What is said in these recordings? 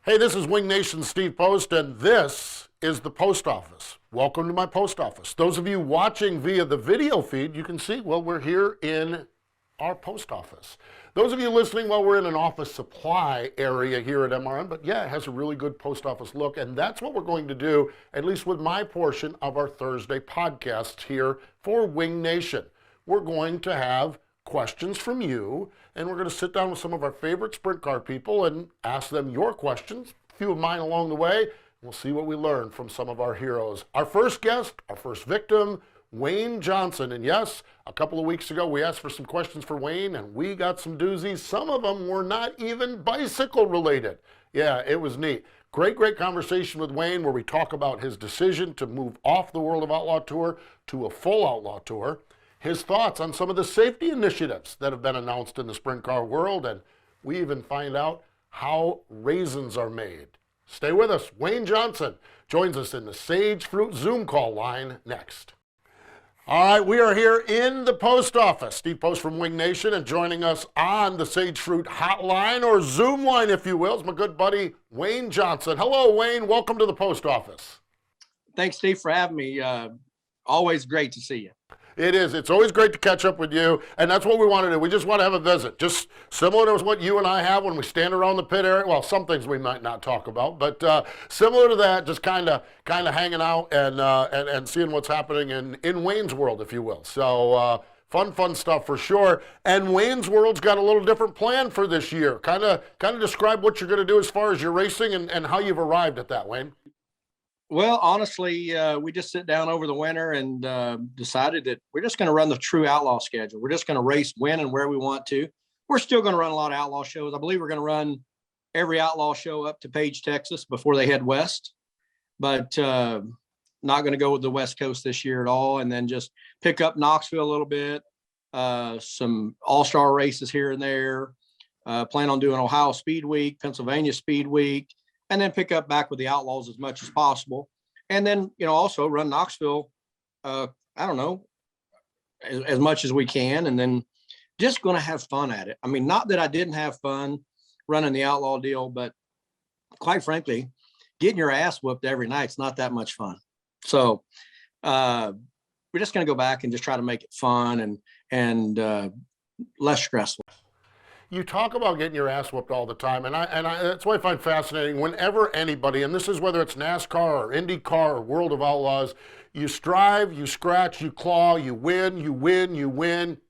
Hey, this is Wing Nation Steve Post, and this is the post office. Welcome to my post office. Those of you watching via the video feed, you can see, well, we're here in our post office. Those of you listening, well, we're in an office supply area here at MRN, but yeah, it has a really good post office look, and that's what we're going to do, at least with my portion of our Thursday podcast here for Wing Nation. We're going to have questions from you, and we're going to sit down with some of our favorite sprint car people and ask them your questions, a few of mine along the way. We'll see what we learn from some of our heroes. Our first guest, our first victim, Wayne Johnson. And yes, a couple of weeks ago we asked for some questions for Wayne, and we got some doozies. Some of them were not even bicycle related. Yeah, it was neat. Great conversation with Wayne where we talk about his decision to move off the World of Outlaw Tour to a full Outlaw Tour, his thoughts on some of the safety initiatives that have been announced in the sprint car world, and we even find out how raisins are made. Stay with us. Wayne Johnson joins us in the Sage Fruit Zoom call line next. All right, we are here in the post office. Steve Post from Wing Nation, and joining us on the Sage Fruit hotline, or Zoom line, if you will, is my good buddy Wayne Johnson. Hello, Wayne. Welcome to the post office. Thanks, Steve, for having me. Always great to see you. It is. It's always great to catch up with you, and that's what we want to do. We just want to have a visit, just similar to what you and I have when we stand around the pit area. Well, some things we might not talk about, but similar to that, just kind of hanging out and seeing what's happening in Wayne's world, if you will. So fun stuff for sure. And Wayne's world's got a little different plan for this year. Kind of describe what you're going to do as far as your racing and how you've arrived at that, Wayne. Well, honestly, we just sit down over the winter and decided that we're just going to run the true outlaw schedule. We're just going to race when and where we want to. We're still going to run a lot of outlaw shows. I believe we're going to run every outlaw show up to Page, Texas before they head west, but not going to go with the West Coast this year at all. And then just pick up Knoxville a little bit, some all-star races here and there. Plan on doing Ohio Speed Week, Pennsylvania Speed Week, and then pick up back with the Outlaws as much as possible. And then, also run Knoxville, I don't know, as much as we can. And then just going to have fun at it. I mean, not that I didn't have fun running the Outlaw deal, but quite frankly, getting your ass whooped every night's not that much fun. So we're just going to go back and just try to make it fun and less stressful. You talk about getting your ass whooped all the time, and that's what I find fascinating. Whenever anybody, and this is whether it's NASCAR or IndyCar or World of Outlaws, you strive, you scratch, you claw, you win,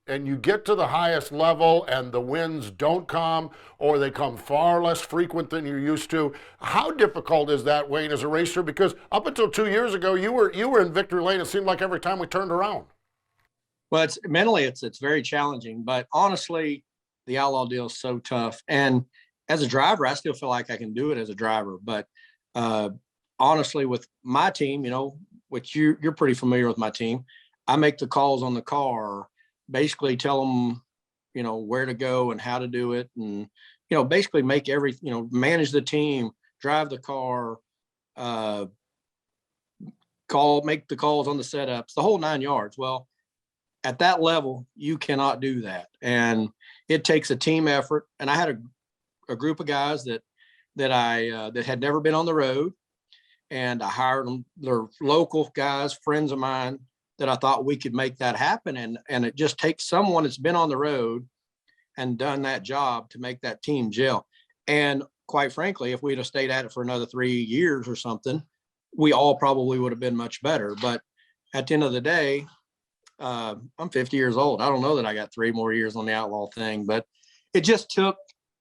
and you get to the highest level, and the wins don't come, or they come far less frequent than you're used to. How difficult is that, Wayne, as a racer? Because up until 2 years ago, you were in victory lane. It seemed like every time we turned around. Well, it's very challenging, but honestly, the outlaw deal is so tough. And as a driver, I still feel like I can do it as a driver. But honestly, with my team, which you're pretty familiar with my team, I make the calls on the car, basically tell them, where to go and how to do it. And, basically make manage the team, drive the car, make the calls on the setups, the whole 9 yards. Well, at that level, you cannot do that. And it takes a team effort. And I had a group of guys that had never been on the road, and I hired them. They're local guys, friends of mine, that I thought we could make that happen. And it just takes someone that's been on the road and done that job to make that team gel. And quite frankly, if we'd have stayed at it for another 3 years or something, we all probably would have been much better. But at the end of the day, I'm 50 years old. I don't know that I got 3 more years on the outlaw thing, but it just took,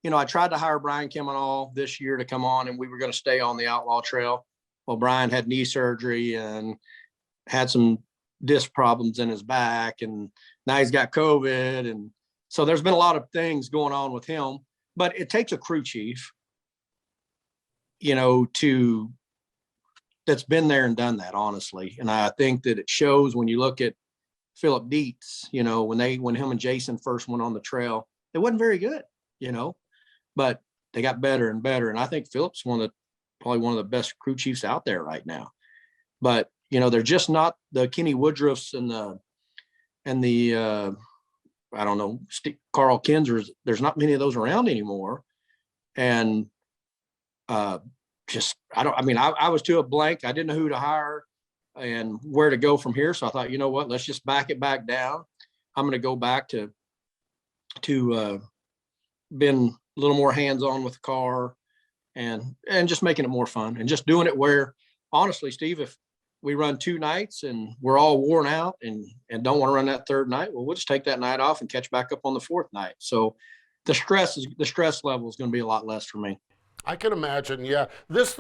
I tried to hire Brian Kimonall this year to come on, and we were going to stay on the outlaw trail. Well, Brian had knee surgery and had some disc problems in his back, and now he's got COVID. And so there's been a lot of things going on with him, but it takes a crew chief, that's been there and done that, honestly. And I think that it shows when you look at Philip Dietz, when him and Jason first went on the trail, it wasn't very good, but they got better and better. And I think Philip's probably one of the best crew chiefs out there right now. But, they're just not the Kenny Woodruffs and the I don't know, Carl Kinzers. There's not many of those around anymore. And uh, just, I was to a blank. I didn't know who to hire and where to go from here. So I thought, you know what, let's just back it back down. I'm going to go back to being a little more hands-on with the car and just making it more fun and just doing it where, honestly, Steve, if we run 2 nights and we're all worn out and don't want to run that third night, well, we'll just take that night off and catch back up on the fourth night. So the stress level is going to be a lot less for me. I can imagine. Yeah, this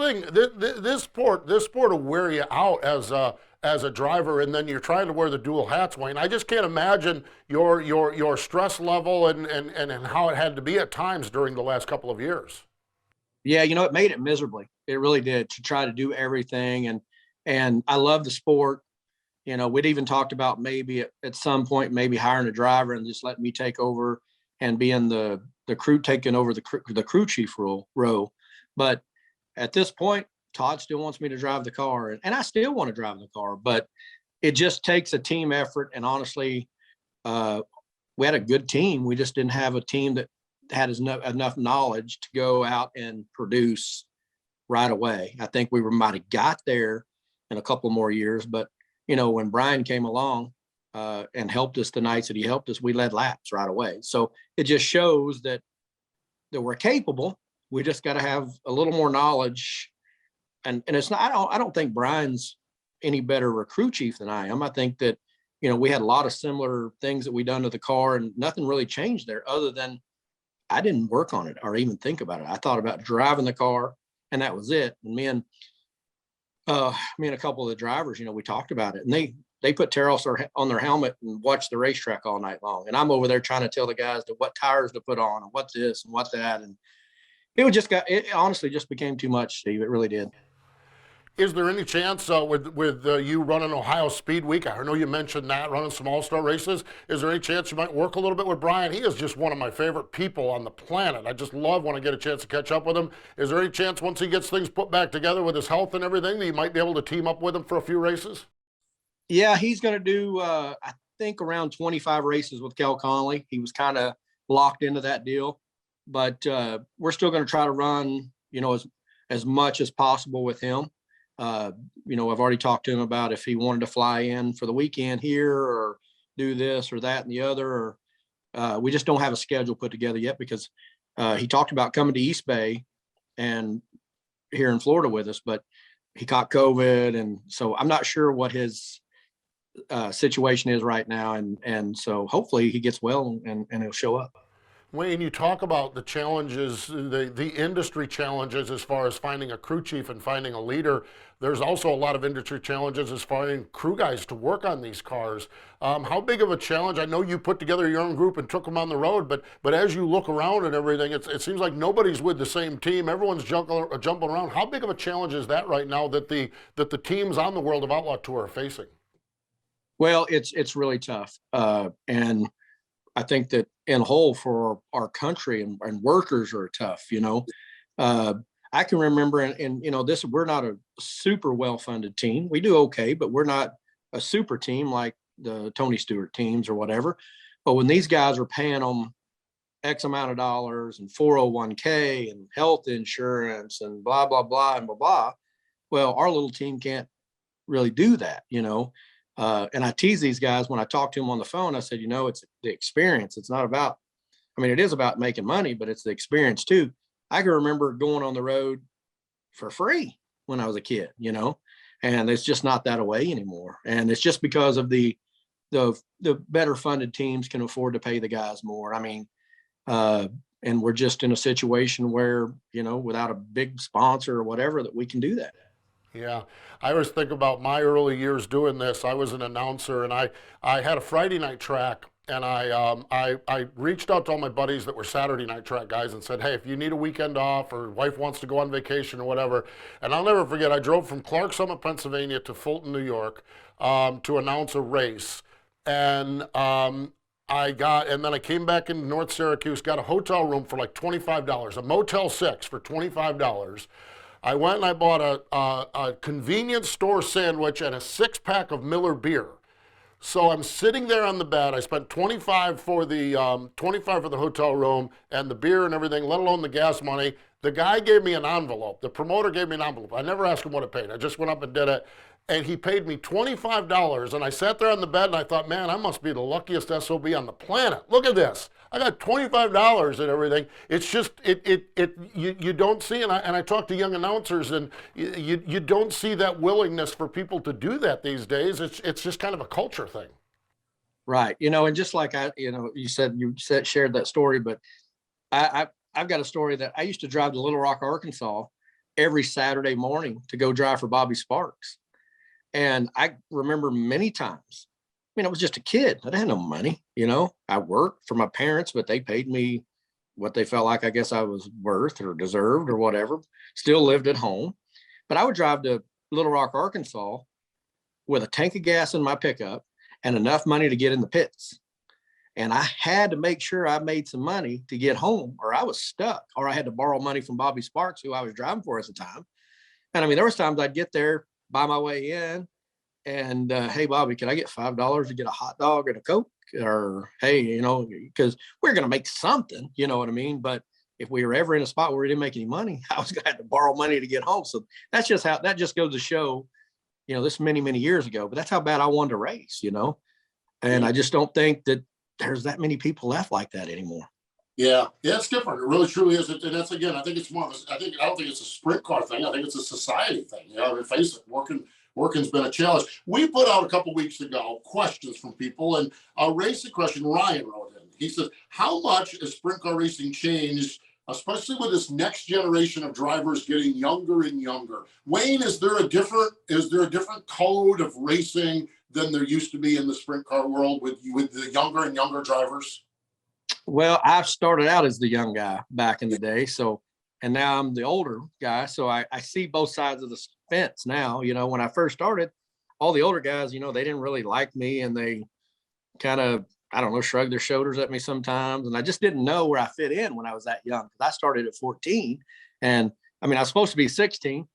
sport will wear you out as a driver, and then you're trying to wear the dual hats, Wayne. I just can't imagine your stress level and how it had to be at times during the last couple of years. Yeah, it made it miserably. It really did, to try to do everything. And I love the sport. We'd even talked about maybe at some point, maybe hiring a driver and just letting me take over and being the crew, taking over the crew chief role. But at this point, Todd still wants me to drive the car, and I still want to drive the car, but it just takes a team effort. And honestly, we had a good team. We just didn't have a team that had enough knowledge to go out and produce right away. I think we might have got there in a couple more years, but when Brian came along and helped us the nights that he helped us, we led laps right away. So it just shows that we're capable. We just got to have a little more knowledge. And it's not, I don't think Brian's any better a crew chief than I am. I think that, we had a lot of similar things that we done to the car, and nothing really changed there other than I didn't work on it or even think about it. I thought about driving the car, and that was it. And me and a couple of the drivers, we talked about it, and they put Terrell on their helmet and watched the racetrack all night long. And I'm over there trying to tell the guys what tires to put on and what this and what that. And it honestly just became too much, Steve. It really did. Is there any chance with you running Ohio Speed Week? I know you mentioned that, running some all-star races. Is there any chance you might work a little bit with Brian? He is just one of my favorite people on the planet. I just love when I get a chance to catch up with him. Is there any chance once he gets things put back together with his health and everything that you might be able to team up with him for a few races? Yeah, he's going to do, I think, around 25 races with Kel Conley. He was kind of locked into that deal, but we're still going to try to run, as much as possible with him. I've already talked to him about if he wanted to fly in for the weekend here or do this or that and the other. Or we just don't have a schedule put together yet because he talked about coming to East Bay and here in Florida with us, but he caught COVID. And so I'm not sure what his situation is right now. And so hopefully he gets well and he'll show up. Wayne, you talk about the challenges, the industry challenges as far as finding a crew chief and finding a leader. There's also a lot of industry challenges as finding crew guys to work on these cars. How big of a challenge? I know you put together your own group and took them on the road, but as you look around and everything, it seems like nobody's with the same team. Everyone's jumping around. How big of a challenge is that right now that the teams on the World of Outlaw Tour are facing? Well, it's really tough. And I think that in whole for our country and workers are tough, I can remember this, we're not a super well-funded team. We do okay, but we're not a super team like the Tony Stewart teams or whatever. But when these guys are paying them X amount of dollars and 401k and health insurance and blah, blah, blah, and blah, blah, well, our little team can't really do that, and I tease these guys when I talk to them on the phone. I said, it's the experience. It's not about, it is about making money, but it's the experience too. I can remember going on the road for free when I was a kid, and it's just not that way anymore. And it's just because of the better funded teams can afford to pay the guys more. And we're just in a situation where, without a big sponsor or whatever, that we can do that. Yeah, I always think about my early years doing this. I was an announcer, and I had a Friday night track, and I reached out to all my buddies that were Saturday night track guys and said, hey, if you need a weekend off or wife wants to go on vacation or whatever. And I'll never forget, I drove from Clark Summit, Pennsylvania to Fulton, New York to announce a race. And and then I came back into North Syracuse, got a hotel room for like $25, a Motel 6 for $25. I went and I bought a convenience store sandwich and a 6-pack of Miller beer. So I'm sitting there on the bed. I spent $25 for the hotel room and the beer and everything, let alone the gas money. The guy gave me an envelope. The promoter gave me an envelope. I never asked him what it paid. I just went up and did it. And he paid me $25. And I sat there on the bed and I thought, man, I must be the luckiest SOB on the planet. Look at this. I got $25 and everything. It's just, you don't see, and I talk to young announcers, and you don't see that willingness for people to do that these days. It's just kind of a culture thing. Right. And just like shared that story, but I've got a story that I used to drive to Little Rock, Arkansas every Saturday morning to go drive for Bobby Sparks. And I remember many times, I was just a kid. I had no money, I worked for my parents, but they paid me what they felt like I guess I was worth or deserved or whatever. Still lived at home. But I would drive to Little Rock, Arkansas with a tank of gas in my pickup and enough money to get in the pits. And I had to make sure I made some money to get home, or I was stuck, or I had to borrow money from Bobby Sparks, who I was driving for at the time. And there was times I'd get there, buy my way in, and hey, Bobby, can I get $5 to get a hot dog and a Coke? Or hey, because we're going to make something, you know what I mean? But if we were ever in a spot where we didn't make any money, I was going to have to borrow money to get home. So that just goes to show, this many, many years ago, but that's how bad I wanted to race, and I just don't think that there's that many people left like that anymore. Yeah, it's different. It really truly is. And that's, again, I think it's more of I don't think it's a sprint car thing. I think it's a society thing. Face it, working's been a challenge. We put out a couple weeks ago questions from people, and a racing question Ryan wrote in. He says, how much has sprint car racing changed, especially with this next generation of drivers getting younger and younger? Wayne, is there a different code of racing than there used to be in the sprint car world with the younger and younger drivers? Well, I've started out as the young guy back in the day. And now I'm the older guy. So I see both sides of the fence now. When I first started, all the older guys, they didn't really like me, and they kind of, shrugged their shoulders at me sometimes. And I just didn't know where I fit in when I was that young. I started at 14, and I was supposed to be 16,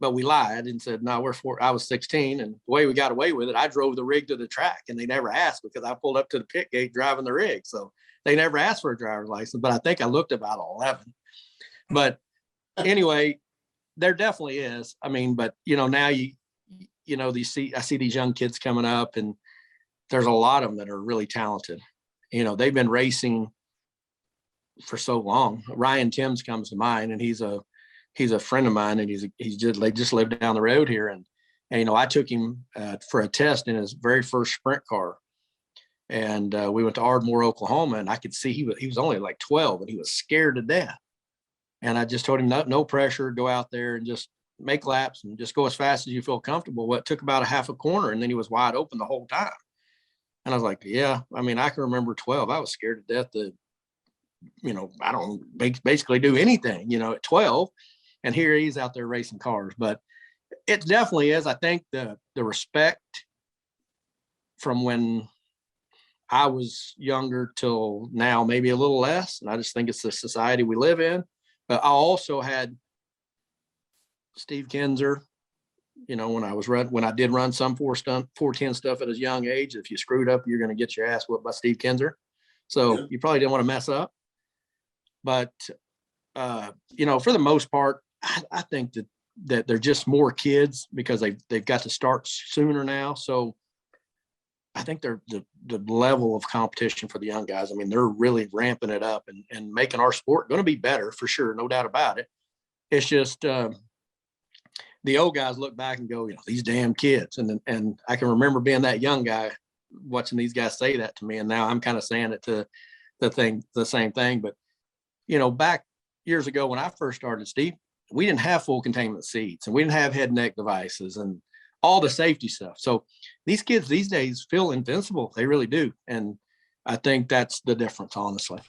but we lied and said, no, I was 16. And the way we got away with it, I drove the rig to the track, and they never asked because I pulled up to the pit gate driving the rig. So they never asked for a driver's license, but I think I looked about 11. But anyway, there definitely is. But now I see these young kids coming up, and there's a lot of them that are really talented. They've been racing for so long. Ryan Timms comes to mind, and he's a friend of mine, and they just live down the road here. And I took him for a test in his very first sprint car. And we went to Ardmore, Oklahoma, and I could see he was only like 12, and he was scared to death. And I just told him, no pressure, go out there and just make laps and just go as fast as you feel comfortable. Well, it took about a half a corner, and then he was wide open the whole time. And I was like, yeah, I can remember 12. I was scared to death to, I don't basically do anything, at 12. And here he's out there racing cars. But it definitely is. I think the respect from when I was younger till now, maybe a little less. And I just think it's the society we live in. But I also had Steve Kinzer, when I did run some 410 stuff at a young age. If you screwed up, you're going to get your ass whooped by Steve Kinzer. So you probably didn't want to mess up. But, for the most part, I think that they're just more kids because they've got to start sooner now. So I think they're the level of competition for the young guys. They're really ramping it up and making our sport going to be better for sure. No doubt about it. It's just the old guys look back and go, these damn kids. And I can remember being that young guy watching these guys say that to me. And now I'm kind of saying it to the same thing. But, back years ago when I first started, Steve, we didn't have full containment seats, and we didn't have head and neck devices and all the safety stuff. So these kids these days feel invincible. They really do. And I think that's the difference, honestly.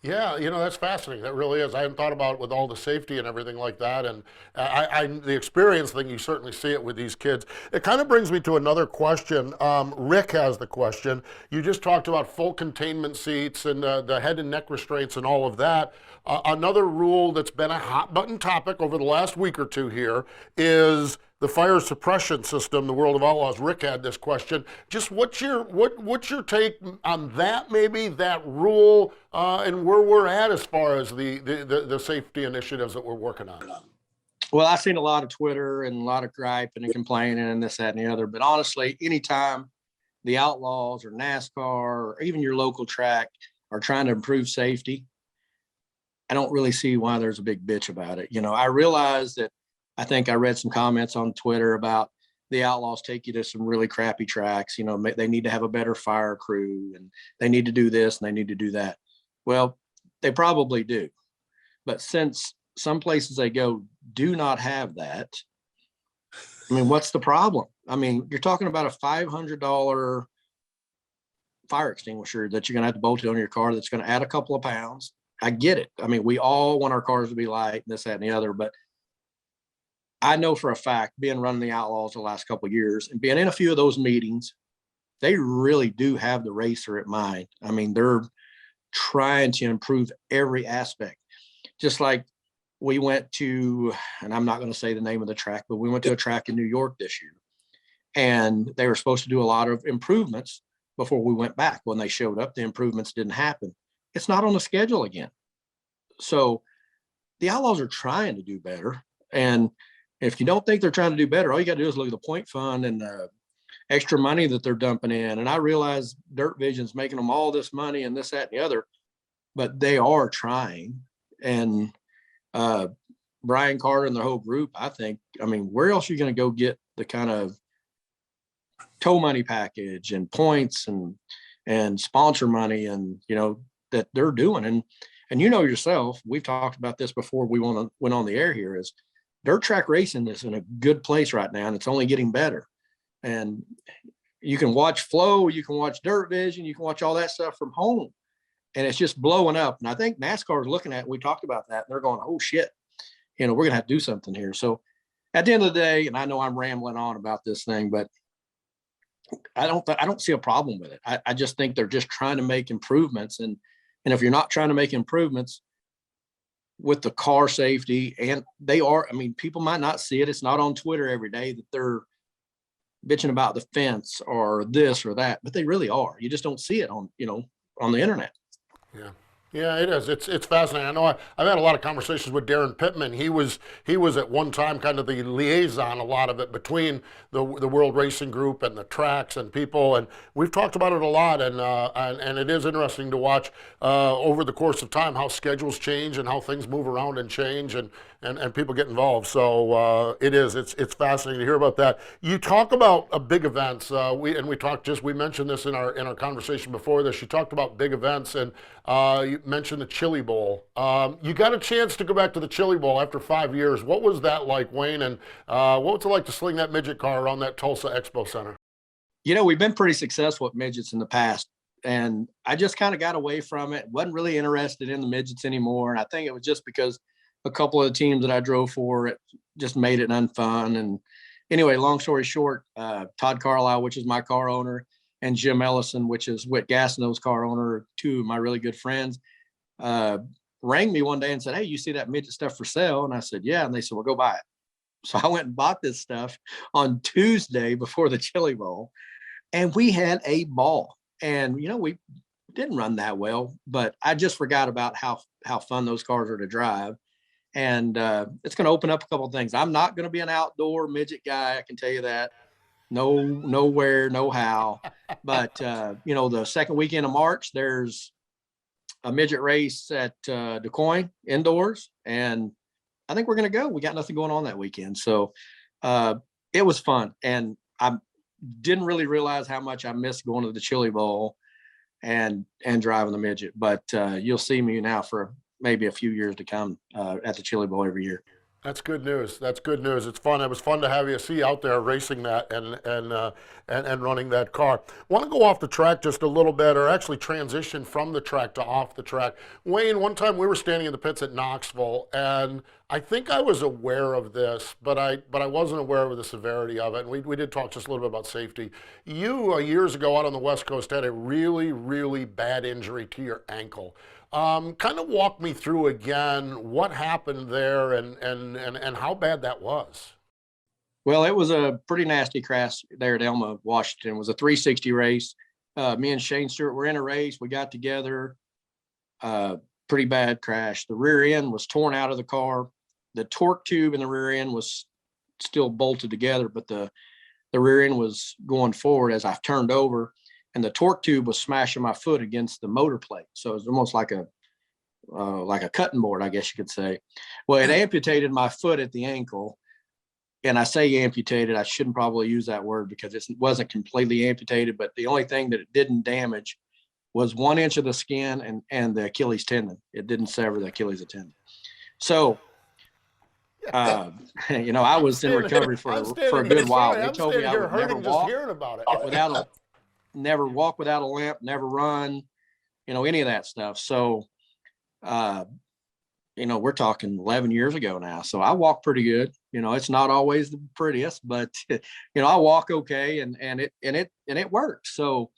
Yeah, that's fascinating. That really is. I hadn't thought about it with all the safety and everything like that. And the experience thing, you certainly see it with these kids. It kind of brings me to another question. Rick has the question. You just talked about full containment seats and the head and neck restraints and all of that. Another rule that's been a hot button topic over the last week or two here is the fire suppression system, the World of Outlaws. Rick had this question. Just what's your take on that, maybe that rule, and where we're at as far as the safety initiatives that we're working on? Well, I've seen a lot of Twitter and a lot of griping and complaining and this, that, and the other. But honestly, anytime the Outlaws or NASCAR or even your local track are trying to improve safety, I don't really see why there's a big bitch about it. I realize that I think I read some comments on Twitter about the Outlaws take you to some really crappy tracks. They need to have a better fire crew and they need to do this and they need to do that. Well, they probably do. But since some places they go do not have that, I mean, what's the problem? I mean, you're talking about a $500 fire extinguisher that you're going to have to bolt it on your car that's going to add a couple of pounds. I get it. I mean, we all want our cars to be light, this, that, and the other, but I know for a fact, being running the Outlaws the last couple of years and being in a few of those meetings, they really do have the racer at mind. I mean, they're trying to improve every aspect. Just like we went to, and I'm not going to say the name of the track, but we went to a track in New York this year, and they were supposed to do a lot of improvements before we went back. When they showed up, the improvements didn't happen. It's not on the schedule again. So the Outlaws are trying to do better. And if you don't think they're trying to do better, all you got to do is look at the point fund and the extra money that they're dumping in. And I realize Dirt Vision's making them all this money and this, that, and the other, but they are trying. And Brian Carter and the whole group, I mean, where else are you going to go get the kind of tow money package and points and sponsor money and, that they're doing. And yourself, we've talked about this before we went on the air here, is dirt track racing is in a good place right now, and it's only getting better. And you can watch Flow, you can watch Dirt Vision, you can watch all that stuff from home, and it's just blowing up. And I think NASCAR is looking at it. We talked about that, and they're going, oh shit, we're going to have to do something here. So at the end of the day, and I know I'm rambling on about this thing, but I don't see a problem with it. I just think they're just trying to make improvements. And if you're not trying to make improvements with the car safety, and they are, I mean, people might not see it. It's not on Twitter every day that they're bitching about the fence or this or that, but they really are. You just don't see it on the internet. Yeah. Yeah, it is. It's fascinating. I know I've had a lot of conversations with Darren Pittman. He was at one time kind of the liaison, a lot of it, between the World Racing Group and the tracks and people, and we've talked about it a lot. And it is interesting to watch over the course of time how schedules change and how things move around and change and people get involved. So it's fascinating to hear about that. You talk about big events. We mentioned this in our conversation before this. You talked about big events, and you mentioned the Chili Bowl. You got a chance to go back to the Chili Bowl after 5 years. What was that like, Wayne? And what was it like to sling that midget car around that Tulsa Expo Center? We've been pretty successful with midgets in the past, and I just kind of got away from it. Wasn't really interested in the midgets anymore. And I think it was just because a couple of the teams that I drove for, it just made it unfun. And anyway, long story short, Todd Carlisle, which is my car owner, and Jim Ellison, which is Whit Gastineau's car owner, two of my really good friends, rang me one day and said, hey, you see that midget stuff for sale? And I said, yeah. And they said, well, go buy it. So I went and bought this stuff on Tuesday before the Chili Bowl, and we had a ball. And, we didn't run that well, but I just forgot about how fun those cars are to drive. And it's going to open up a couple of things. I'm not going to be an outdoor midget guy. I can tell you that. No, nowhere, no how. But, the second weekend of March, there's a midget race at DuQuoin indoors. And I think we're going to go. We got nothing going on that weekend. So it was fun. And I didn't really realize how much I missed going to the Chili Bowl and driving the midget. But you'll see me now for maybe a few years to come at the Chili Bowl every year. That's good news. That's good news. It's fun. It was fun to have you out there racing that and running that car. Want to go off the track just a little bit, or actually transition from the track to off the track. Wayne, one time we were standing in the pits at Knoxville, and I think I was aware of this, but I wasn't aware of the severity of it. And we did talk just a little bit about safety. You years ago out on the West Coast had a really, really bad injury to your ankle. Kind of walk me through again what happened there and how bad that was. Well, it was a pretty nasty crash there at Elma, Washington. It was a 360 race. Me and Shane Stewart were in a race. We got together. Pretty bad crash. The rear end was torn out of the car. The torque tube in the rear end was still bolted together, but the rear end was going forward as I turned over, and the torque tube was smashing my foot against the motor plate. So it was almost like a cutting board, I guess you could say. Well, it amputated my foot at the ankle. And I say amputated, I shouldn't probably use that word because it wasn't completely amputated, but the only thing that it didn't damage was 1 inch of the skin and the Achilles tendon. It didn't sever the Achilles tendon. So, I was in recovery for a good while. They told me I would never walk without a limp, never run, any of that stuff. So, we're talking 11 years ago now. So I walk pretty good. It's not always the prettiest, but I walk okay and it works. So,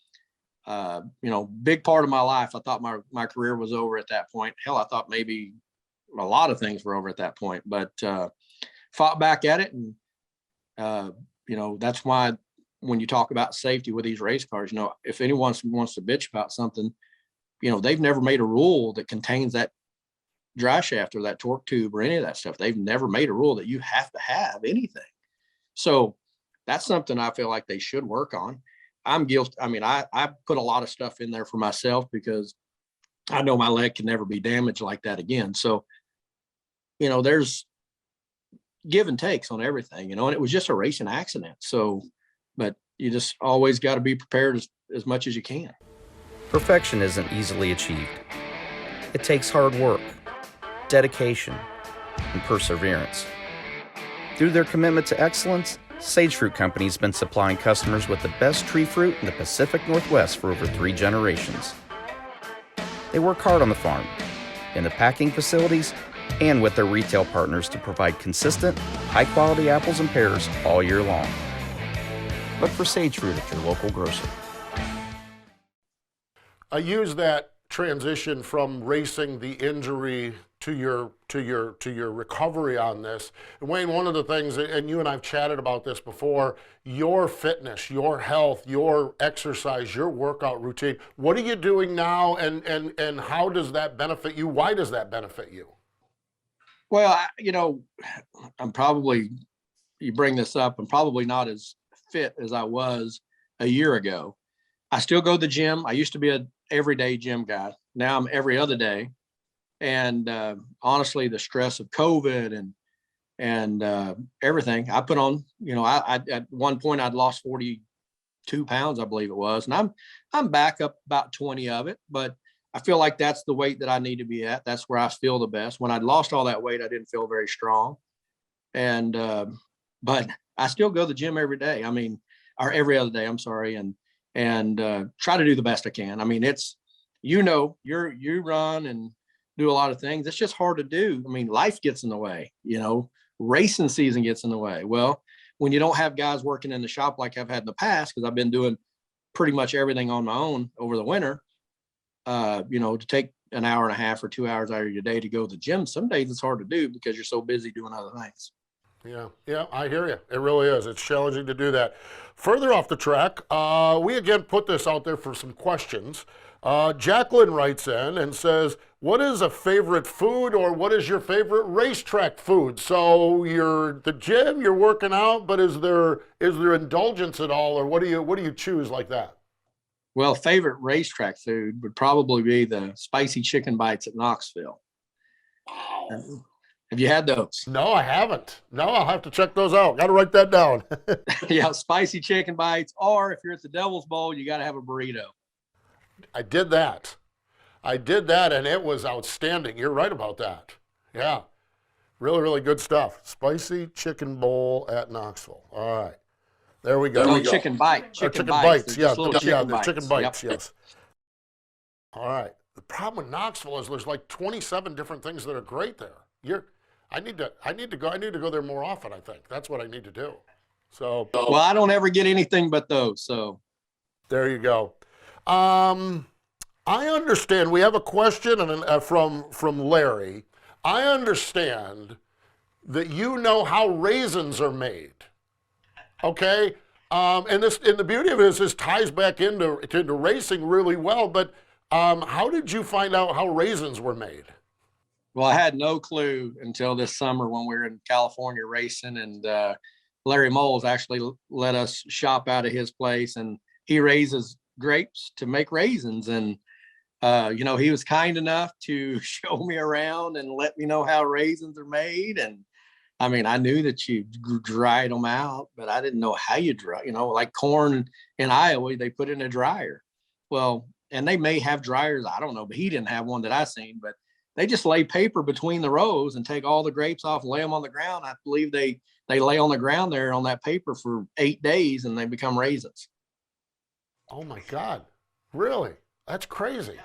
big part of my life, I thought my career was over at that point. Hell, I thought maybe a lot of things were over at that point, but fought back at it. And, that's why when you talk about safety with these race cars, if anyone wants to bitch about something, they've never made a rule that contains that dry shaft or that torque tube or any of that stuff. They've never made a rule that you have to have anything. So that's something I feel like they should work on. I'm guilty. I mean, I put a lot of stuff in there for myself because I know my leg can never be damaged like that again. So, there's give and takes on everything, and it was just a racing accident. So, but you just always got to be prepared as much as you can. Perfection isn't easily achieved. It takes hard work, dedication, and perseverance. Through their commitment to excellence, Sage Fruit Company has been supplying customers with the best tree fruit in the Pacific Northwest for over 3 generations. They work hard on the farm, in the packing facilities, and with their retail partners to provide consistent, high-quality apples and pears all year long. Look for Sage Fruit at your local grocer. I use that transition from racing, the injury, to your recovery on this. And Wayne, one of the things, and you and I've chatted about this before, your fitness, your health, your exercise, your workout routine. What are you doing now, and how does that benefit you? Why does that benefit you? Well, I'm probably, you bring this up, I'm probably not as fit as I was a year ago. I still go to the gym. I used to be an everyday gym guy. Now I'm every other day. And honestly, the stress of COVID and everything, I put on, I at one point I'd lost 42 pounds, I believe it was. And I'm back up about 20 of it, but I feel like that's the weight that I need to be at. That's where I feel the best. When I'd lost all that weight, I didn't feel very strong. And, but I still go to the gym every day. I mean, or every other day, I'm sorry. And try to do the best I can. I mean, it's, you run and do a lot of things. It's just hard to do. I mean, life gets in the way, racing season gets in the way. Well, when you don't have guys working in the shop like I've had in the past, because I've been doing pretty much everything on my own over the winter, to take an hour and a half or 2 hours out of your day to go to the gym, some days it's hard to do because you're so busy doing other things. Yeah, I hear you. It really is. It's challenging to do that. Further off the track, we again put this out there for some questions. Jacqueline writes in and says, what is a favorite food, or what is your favorite racetrack food? So you're at the gym, you're working out, but is there indulgence at all, or what do you choose like that? Well, favorite racetrack food would probably be the spicy chicken bites at Knoxville. Wow. Have you had those? No, I haven't. No, I'll have to check those out. Got to write that down. Yeah, spicy chicken bites, or if you're at the Devil's Bowl, you got to have a burrito. I did that, and it was outstanding. You're right about that. Yeah, really, really good stuff. Spicy chicken bowl at Knoxville. All right, there we go. No, chicken bites. Chicken bites. Yeah, the chicken bites. Yep. Yes. All right. The problem with Knoxville is there's like 27 different things that are great there. I need to go there more often. I think that's what I need to do. So. Well, I don't ever get anything but those. So. There you go. I understand. We have a question from Larry. I understand that you know how raisins are made. Okay. And the beauty of it is this ties back into racing really well. But how did you find out how raisins were made? Well, I had no clue until this summer when we were in California racing, and Larry Moles actually let us shop out of his place, and he raises grapes to make raisins. And he was kind enough to show me around and let me know how raisins are made. And I mean, I knew that you dried them out, but I didn't know how you dry, like corn in Iowa, they put it in a dryer. Well, and they may have dryers, I don't know, but he didn't have one that I seen, but they just lay paper between the rows and take all the grapes off, lay them on the ground. I believe they lay on the ground there on that paper for 8 days and they become raisins. Oh my God. Really? That's crazy.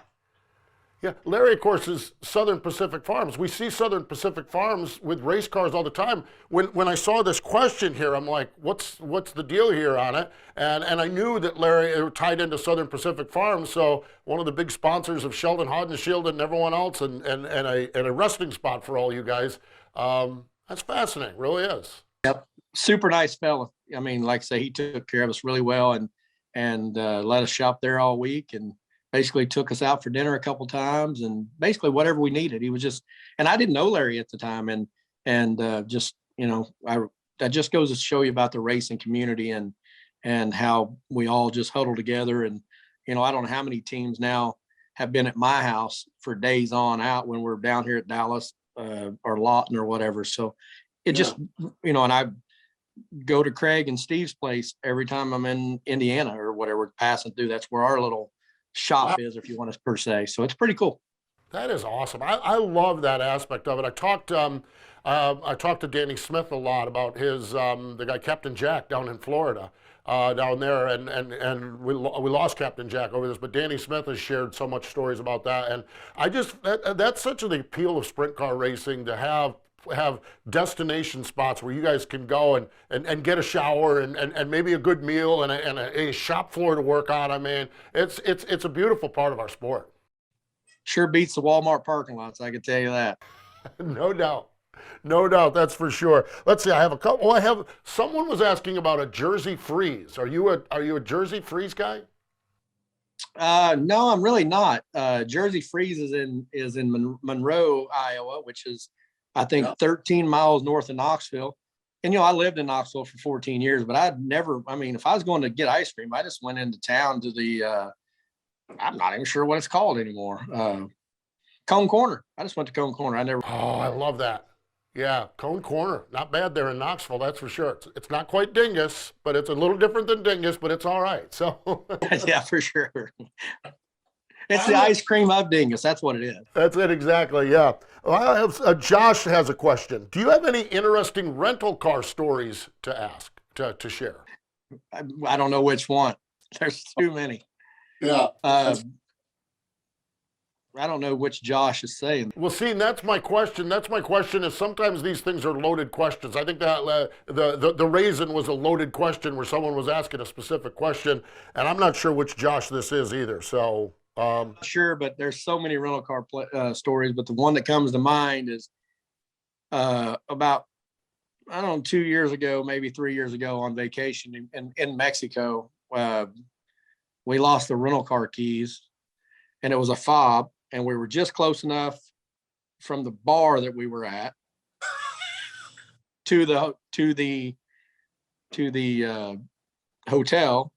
Yeah, Larry, of course, is Southern Pacific Farms. We see Southern Pacific Farms with race cars all the time. When I saw this question here, I'm like, what's the deal here on it? And I knew that Larry tied into Southern Pacific Farms, so one of the big sponsors of Sheldon Haudenschild and everyone else, and a resting spot for all you guys. That's fascinating, really is. Super nice fella. I mean, like I say, he took care of us really well and let us shop there all week and basically took us out for dinner a couple times and basically whatever we needed. He was just, and I didn't know Larry at the time. And that just goes to show you about the racing community and how we all just huddle together. And, I don't know how many teams now have been at my house for days on out when we're down here at Dallas or Lawton or whatever. So it just, and I go to Craig and Steve's place every time I'm in Indiana or whatever, passing through. That's where our little shop is, if you want to per se. So it's pretty cool. That is awesome. I love that aspect of it. I talked to Danny Smith a lot about the guy Captain Jack down in Florida, down there, and we lost Captain Jack over this, but Danny Smith has shared so much stories about that, and that's such the appeal of sprint car racing, to have destination spots where you guys can go and get a shower and maybe a good meal and a shop floor to work on. I mean, it's a beautiful part of our sport. Sure beats the Walmart parking lots, I can tell you that. No doubt. No doubt, that's for sure. Let's see, I have a couple. Someone was asking about a Jersey Freeze. Are you a Jersey Freeze guy? No, I'm really not. Jersey Freeze is in Monroe, Iowa, which is, I think, 13 miles north of Knoxville. And, I lived in Knoxville for 14 years, but if I was going to get ice cream, I just went into town to I'm not even sure what it's called anymore. Cone Corner. I just went to Cone Corner. Oh, I love that. Yeah, Cone Corner. Not bad there in Knoxville, that's for sure. It's not quite Dingus, but it's a little different than Dingus, but it's all right. So yeah, for sure. It's the ice cream of Dingus. That's what it is. That's it, exactly, yeah. Well, Josh has a question. Do you have any interesting rental car stories to ask, to share? I don't know which one. There's too many. Yeah. I don't know which Josh is saying. Well, see, that's my question. Is sometimes these things are loaded questions. I think that the raisin was a loaded question where someone was asking a specific question, and I'm not sure which Josh this is either. So sure, but there's so many rental car stories. But the one that comes to mind is about, I don't know, 2 years ago, maybe 3 years ago, on vacation in Mexico. We lost the rental car keys, and it was a fob. And we were just close enough from the bar that we were at to the hotel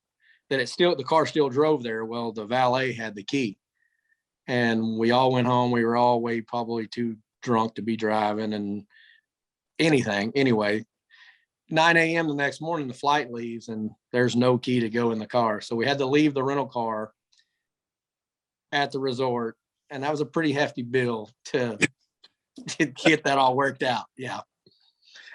that the car still drove there. Well, the valet had the key, and we all went home. We were all way probably too drunk to be driving and anything. Anyway, 9 a.m. the next morning, the flight leaves, and there's no key to go in the car. So we had to leave the rental car at the resort. And that was a pretty hefty bill to get that all worked out. Yeah.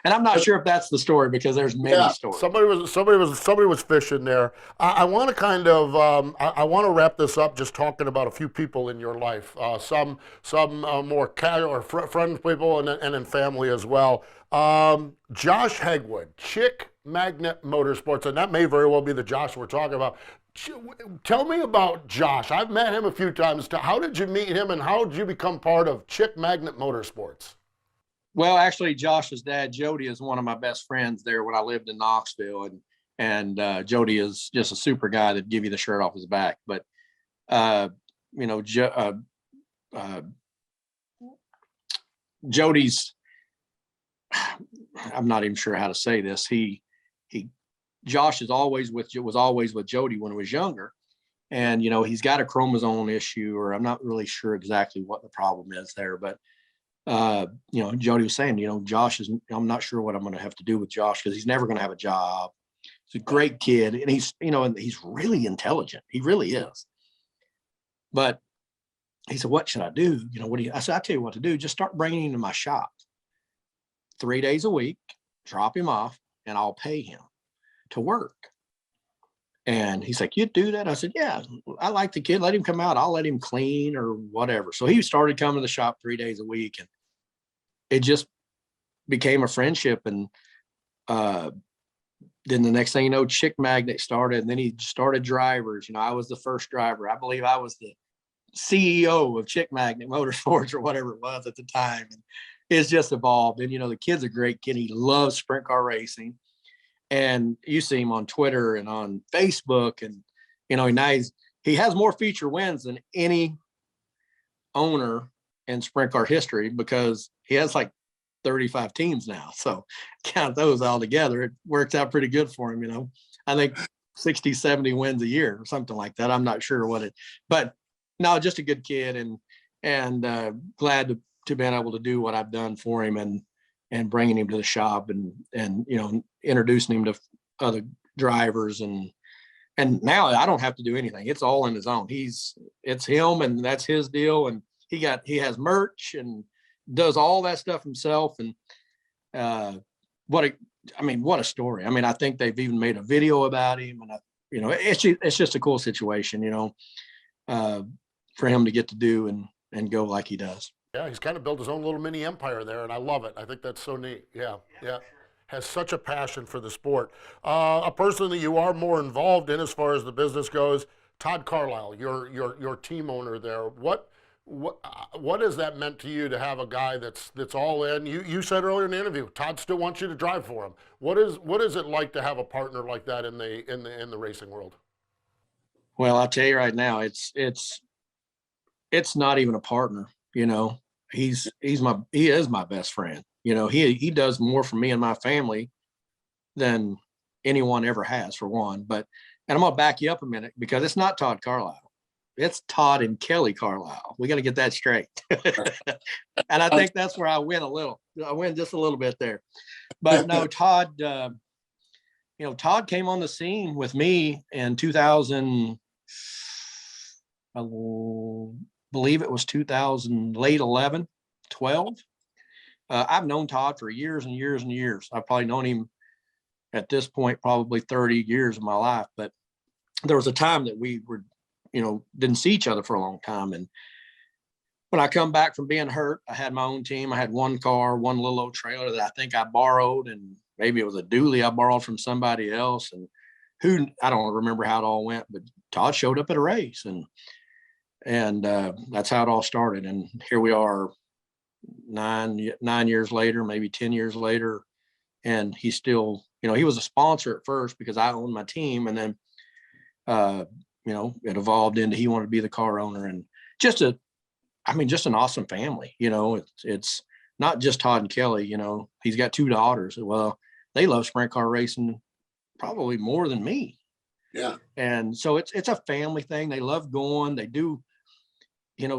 And I'm not sure if that's the story, because there's many stories. Somebody was fishing there. I want to kind of I want to wrap this up just talking about a few people in your life. Some more casual or friends people, and then family as well. Josh Hegwood, Chick Magnet Motorsports, and that may very well be the Josh we're talking about. Tell me about Josh. I've met him a few times. How did you meet him, and how did you become part of Chick Magnet Motorsports? Well, actually, Josh's dad, Jody, is one of my best friends there when I lived in Knoxville. And Jody is just a super guy that give you the shirt off his back. But Jody's, I'm not even sure how to say this. Josh was always with Jody when he was younger. And, he's got a chromosome issue, or I'm not really sure exactly what the problem is there. But, Jody was saying, I'm not sure what I'm going to have to do with Josh because he's never going to have a job. He's a great kid. And he's really intelligent. He really is. But he said, what should I do? I said, I tell you what to do. Just start bringing him to my shop 3 days a week, drop him off, and I'll pay him to work. And he's like, you do that? I said, yeah, I like the kid. Let him come out. I'll let him clean or whatever. So he started coming to the shop 3 days a week, and it just became a friendship. And then the next thing you know, Chick Magnet started, and then he started drivers. I was the first driver. I believe I was the CEO of Chick Magnet Motorsports or whatever it was at the time. And it's just evolved. And, the kid's a great kid. He loves sprint car racing. And you see him on Twitter and on Facebook, and now he has more feature wins than any owner in sprint car history because he has like 35 teams now. So count those all together, it works out pretty good for him. I think 60, 70 wins a year or something like that. I'm not sure but no, just a good kid, and glad to been able to do what I've done for him and bringing him to the shop and introducing him to other drivers. And now I don't have to do anything. It's all in his own. It's him, and that's his deal. And he has merch and does all that stuff himself. And what a story. I think they've even made a video about him, and it's just a cool situation, for him to get to do and go like he does. Yeah, he's kind of built his own little mini empire there, and I love it. I think that's so neat. Yeah. Has such a passion for the sport. A person that you are more involved in as far as the business goes, Todd Carlisle, your team owner there. What has that meant to you to have a guy that's all in? You said earlier in the interview, Todd still wants you to drive for him. What is it like to have a partner like that in the racing world? Well, I'll tell you right now, it's not even a partner. He is my best friend. He does more for me and my family than anyone ever has, for one. And I'm gonna back you up a minute, because it's not Todd Carlisle. It's Todd and Kelly Carlisle. We got to get that straight. And I think that's where I win just a little bit there. But no, Todd, Todd came on the scene with me in 2000. I believe it was 2000, late 11, 12. I've known Todd for years and years and years. I've probably known him at this point, probably 30 years of my life. But there was a time that we were, didn't see each other for a long time. And when I come back from being hurt, I had my own team. I had one car, one little old trailer that I think I borrowed, and maybe it was a dually I borrowed from somebody else. And I don't remember how it all went, but Todd showed up at a race, and that's how it all started. And here we are 9 years later, maybe 10 years later. And he's still, he was a sponsor at first because I owned my team. And then, it evolved into he wanted to be the car owner, and just an awesome family. It's not just Todd and Kelly, he's got 2 daughters. Well, they love sprint car racing probably more than me. Yeah. And so it's a family thing. They love going. They do.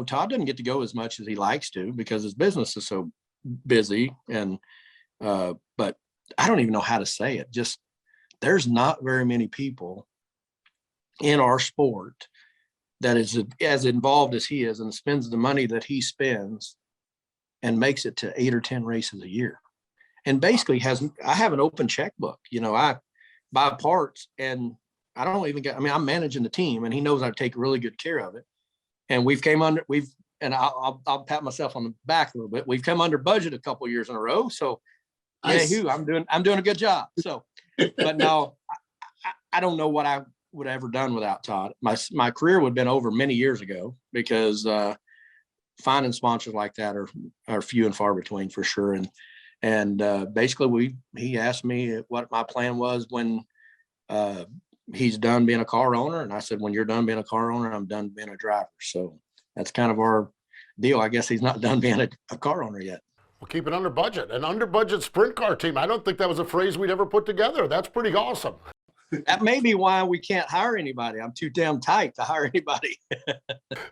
Todd doesn't get to go as much as he likes to because his business is so busy. And, but I don't even know how to say it. Just, there's not very many people in our sport that is as involved as he is and spends the money that he spends and makes it to 8 or 10 races a year. And basically I have an open checkbook. I buy parts, and I don't even I'm managing the team, and he knows I take really good care of it. And I'll pat myself on the back a little bit. We've come under budget a couple of years in a row. So Nice. yeah, I'm doing a good job. So, but no, I don't know what I would have ever done without Todd. My career would have been over many years ago, because finding sponsors like that are few and far between, for sure. And basically he asked me what my plan was when he's done being a car owner. And I said, when you're done being a car owner, I'm done being a driver. So that's kind of our deal. I guess he's not done being a car owner yet. We'll keep it under budget. An under budget sprint car team. I don't think that was a phrase we'd ever put together. That's pretty awesome. That may be why we can't hire anybody. I'm too damn tight to hire anybody.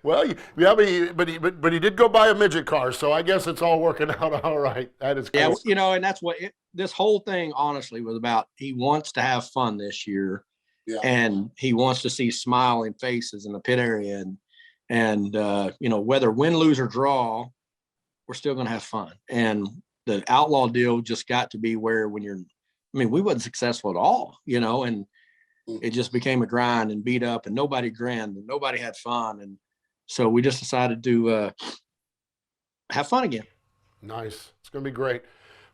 Well, yeah, but he did go buy a midget car, so I guess it's all working out all right. That is cool. Yeah, and that's what this whole thing honestly was about. He wants to have fun this year, and he wants to see smiling faces in the pit area, and whether win, lose, or draw, we're still going to have fun. And the outlaw deal just got to be where we wasn't successful at all, and it just became a grind and beat up, and nobody grinned and nobody had fun. And so we just decided to have fun again. Nice. It's going to be great.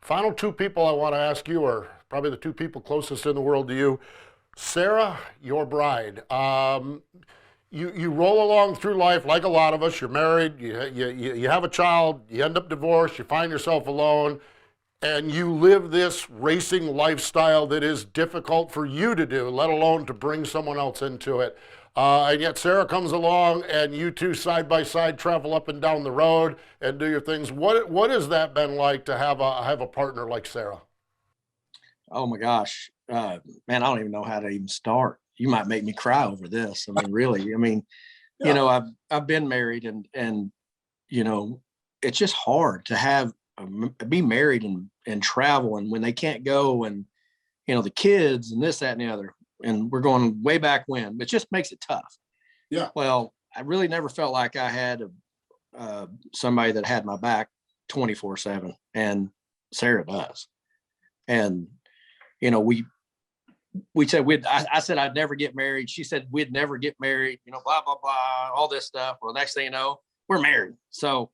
Final two people I want to ask you are probably the two people closest in the world to you. Sarah, your bride. You roll along through life like a lot of us. You're married, you have a child, you end up divorced, you find yourself alone, and you live this racing lifestyle that is difficult for you to do, let alone to bring someone else into it. And yet Sarah comes along and you two side by side travel up and down the road and do your things. What has that been like to have a partner like Sarah? Oh my gosh, man, I don't even know how to even start. You might make me cry over this. I mean, really, I've been married and it's just hard to be married and travel, and when they can't go, and the kids and this, that, and the other, and we're going way back when, it just makes it tough. Yeah. Well, I really never felt like I had somebody that had my back 24/7, and Sarah does. And we said I said I'd never get married. She said we'd never get married, blah, blah, blah, all this stuff. Well, next thing you know, we're married. So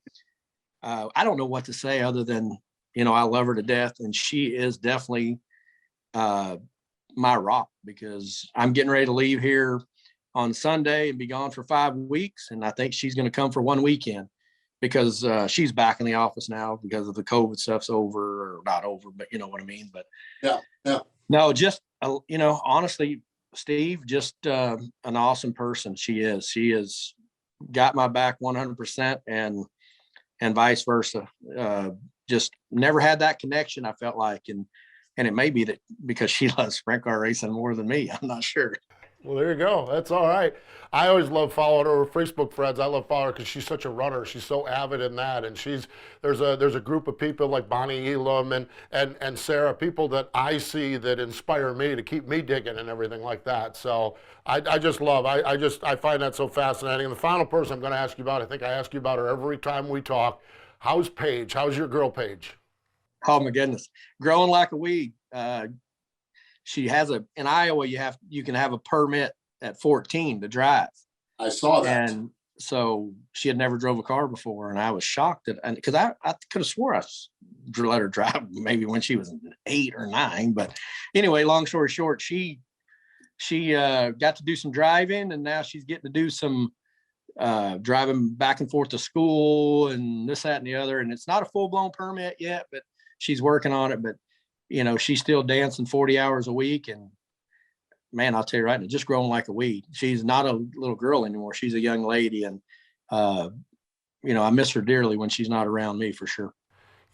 I don't know what to say other than, I love her to death, and she is definitely my rock, because I'm getting ready to leave here on Sunday and be gone for 5 weeks. And I think she's going to come for one weekend, because she's back in the office now because of the COVID stuff's over, or not over, but you know what I mean? But yeah. No, just, honestly, Steve, just an awesome person. She has got my back 100%, and vice versa. Just never had that connection, I felt like. And it may be that because she loves sprint car racing more than me. I'm not sure. Well, there you go. That's all right. I always love following her. Facebook friends, I love following her because she's such a runner. She's so avid in that. And there's a group of people like Bonnie Elam and Sarah, people that I see that inspire me to keep me digging and everything like that. So I find that so fascinating. And the final person I'm going to ask you about, I think I ask you about her every time we talk. How's Paige? How's your girl, Paige? Oh my goodness. Growing like a weed. She has in Iowa, you can have a permit at 14 to drive. I saw that. And so she had never drove a car before, and I was shocked because I could have swore I let her drive maybe when she was 8 or 9. But anyway, long story short, she got to do some driving, and now she's getting to do some driving back and forth to school and this, that, and the other. And it's not a full-blown permit yet, but she's working on it. But she's still dancing 40 hours a week, and man, I'll tell you right now, just growing like a weed. She's not a little girl anymore. She's a young lady, and I miss her dearly when she's not around me, for sure.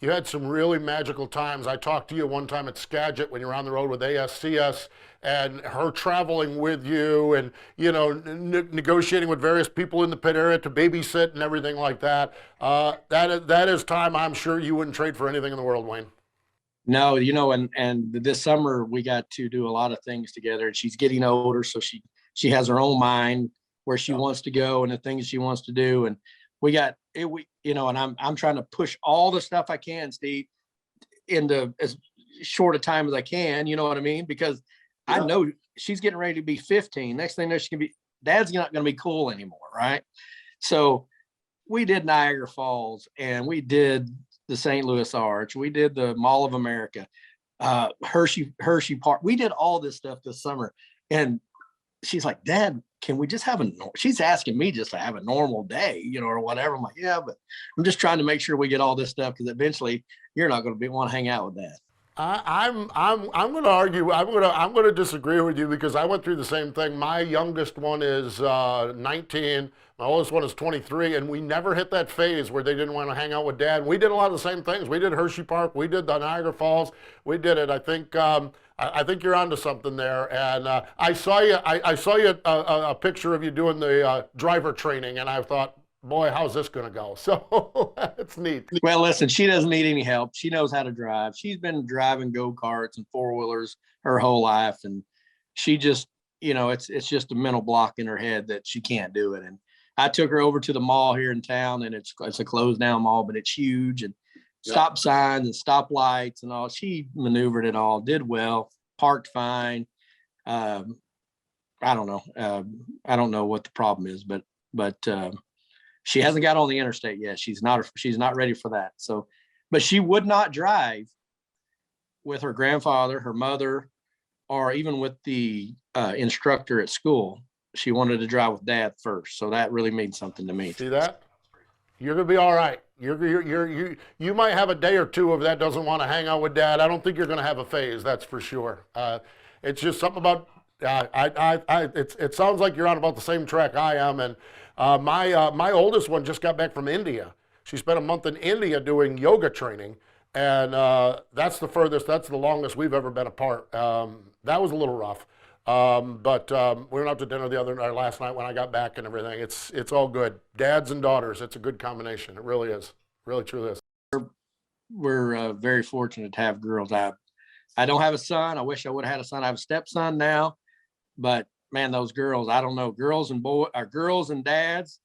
You had some really magical times. I talked to you one time at Skagit when you were on the road with ASCS, and her traveling with you and, negotiating with various people in the pit area to babysit and everything like that. That is time I'm sure you wouldn't trade for anything in the world, Wayne. No, and this summer we got to do a lot of things together, and she's getting older. So she has her own mind where she wants to go and the things she wants to do. And we got it, and I'm trying to push all the stuff I can, Steve, into as short a time as I can. You know what I mean? Because I know she's getting ready to be 15. Next thing I know, Dad's not going to be cool anymore. Right. So we did Niagara Falls, and we did the St. Louis Arch. We did the Mall of America, Hershey Park. We did all this stuff this summer. And she's like, Dad, can we just have she's asking me just to have a normal day, or whatever. I'm like, yeah, but I'm just trying to make sure we get all this stuff, because eventually you're not going to want to hang out with Dad. I'm going to argue. I'm going to disagree with you because I went through the same thing. My youngest one is 19. My oldest one is 23, and we never hit that phase where they didn't want to hang out with dad. We did a lot of the same things. We did Hershey Park. We did the Niagara Falls. We did it. I think you're onto something there. And I saw you. I saw you a picture of you doing the driver training, and I thought, boy, how's this going to go? So it's neat. Well, listen, she doesn't need any help. She knows how to drive. She's been driving go-karts and four-wheelers her whole life. And she just, it's just a mental block in her head that she can't do it. And I took her over to the mall here in town, and it's a closed down mall, but it's huge, and stop signs and stop lights and all. She maneuvered it all, did well, parked fine. I don't know. I don't know what the problem is, but she hasn't got on the interstate yet. She's not ready for that. So, but she would not drive with her grandfather, her mother, or even with the instructor at school. She wanted to drive with dad first. So that really means something to me. See that? You're going to be all right. You might have a day or two of that doesn't want to hang out with dad. I don't think you're going to have a phase. That's for sure. It's just something about, it sounds like you're on about the same track I am. And my oldest one just got back from India. She spent a month in India doing yoga training. And that's the furthest, that's the longest we've ever been apart. That was a little rough. But we went out to dinner last night when I got back and everything. It's all good. Dads and daughters, it's a good combination. It really is. Really, truly is. We're very fortunate to have girls. I don't have a son. I wish I would have had a son. I have a stepson now, but man, those girls, I don't know, girls and dads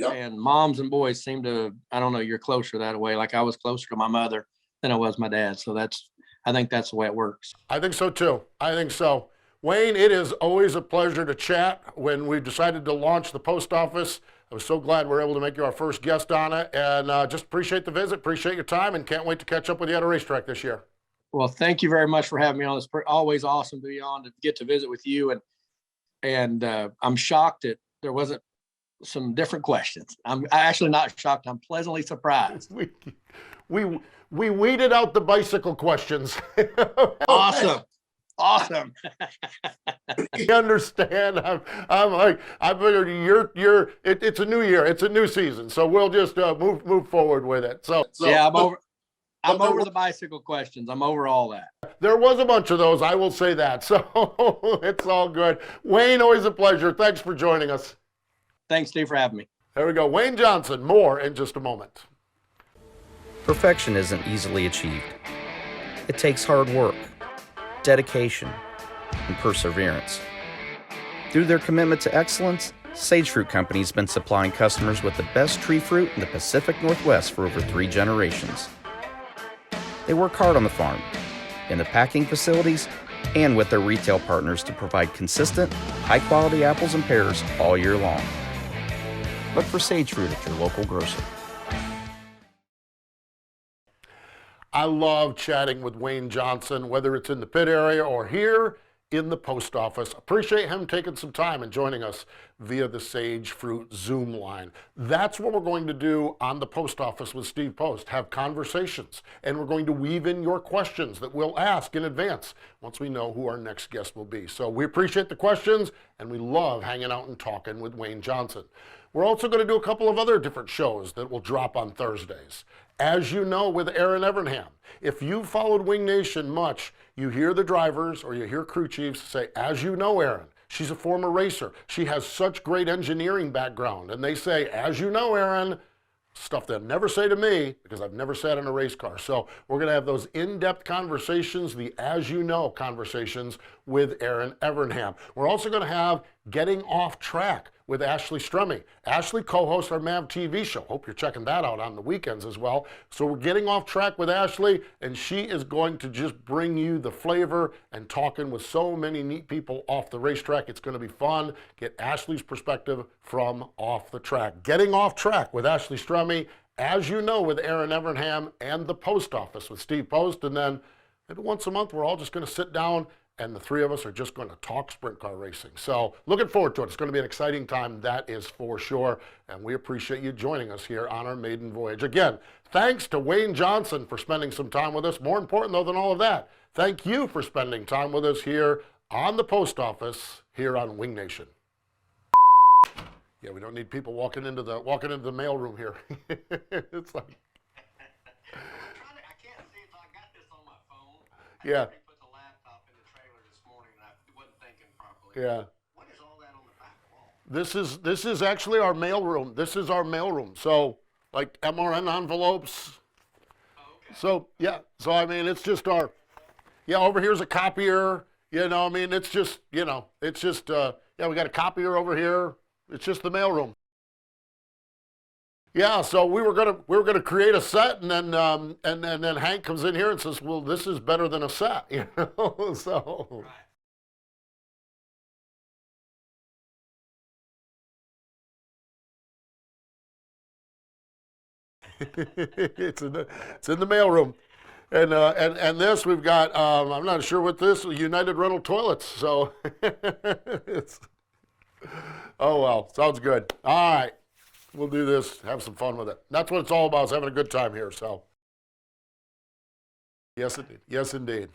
and moms and boys seem to, I don't know, you're closer that way. Like I was closer to my mother than I was my dad. So I think that's the way it works. I think so too. I think so. Wayne, it is always a pleasure to chat. When we decided to launch the post office, I was so glad we were able to make you our first guest on it, and just appreciate the visit, appreciate your time, and can't wait to catch up with you at a racetrack this year. Well, thank you very much for having me on. It's always awesome to be on, to get to visit with you, and I'm shocked that there wasn't some different questions. I'm actually not shocked. I'm pleasantly surprised. We weeded out the bicycle questions. Awesome. Awesome. You understand? I figured it's a new year, it's a new season, so we'll just move forward with it. So yeah, I'm over the bicycle questions. I'm over all that. There was a bunch of those, I will say that. So it's all good. Wayne, always a pleasure. Thanks for joining us. Thanks, Steve, for having me. There we go. Wayne Johnson, more in just a moment. Perfection isn't easily achieved. It takes hard work, dedication, and perseverance. Through their commitment to excellence, Sage Fruit Company has been supplying customers with the best tree fruit in the Pacific Northwest for over 3 generations. They work hard on the farm, in the packing facilities, and with their retail partners to provide consistent, high-quality apples and pears all year long. Look for Sage Fruit at your local grocer. I love chatting with Wayne Johnson, whether it's in the pit area or here in the post office. Appreciate him taking some time and joining us via the Sage Fruit Zoom line. That's what we're going to do on the post office with Steve Post, have conversations, and we're going to weave in your questions that we'll ask in advance once we know who our next guest will be. So we appreciate the questions, and we love hanging out and talking with Wayne Johnson. We're also going to do a couple of other different shows that will drop on Thursdays. As you know, with Aaron Evernham, if you've followed Wing Nation much, you hear the drivers or you hear crew chiefs say, as you know, Aaron, she's a former racer. She has such great engineering background. And they say, as you know, Aaron, stuff they'll never say to me because I've never sat in a race car. So we're going to have those in-depth conversations, the as you know conversations with Aaron Evernham. We're also going to have Getting Off Track with Ashley Strummy. Ashley co-hosts our MAV TV show. Hope you're checking that out on the weekends as well. So we're getting off track with Ashley, and she is going to just bring you the flavor and talking with so many neat people off the racetrack. It's going to be fun. Get Ashley's perspective from off the track. Getting Off Track with Ashley Strummy, as you know, with Aaron Evernham, and the post office with Steve Post. And then maybe once a month, we're all just going to sit down and the three of us are just going to talk sprint car racing. So looking forward to it. It's going to be an exciting time, that is for sure. And we appreciate you joining us here on our maiden voyage. Again, thanks to Wayne Johnson for spending some time with us. More important, though, than all of that, Thank you for spending time with us here on the post office here on Wing Nation. Yeah, we don't need people walking into the mail room here. It's like, I can't see if I got this on my phone. Yeah. I put the laptop in the trailer this morning and I wasn't thinking properly. yeah. What is all that on the back wall? This is actually our mail room. This is our mail room. So like MRN envelopes. Oh, okay. So yeah. So I mean, it's just our. Yeah, over here's a copier. You know, I mean, it's just it's just yeah. We got a copier over here. It's just the mail room. Yeah. So we were gonna create a set, and then Hank comes in here and says, "Well, this is better than a set." You know. So. Right. It's in the mail room, and this we've got. I'm not sure what this United Rental Toilets. So, it's, oh well, sounds good. All right, we'll do this. Have some fun with it. That's what it's all about. Is having a good time here. So, yes, indeed. Yes, indeed.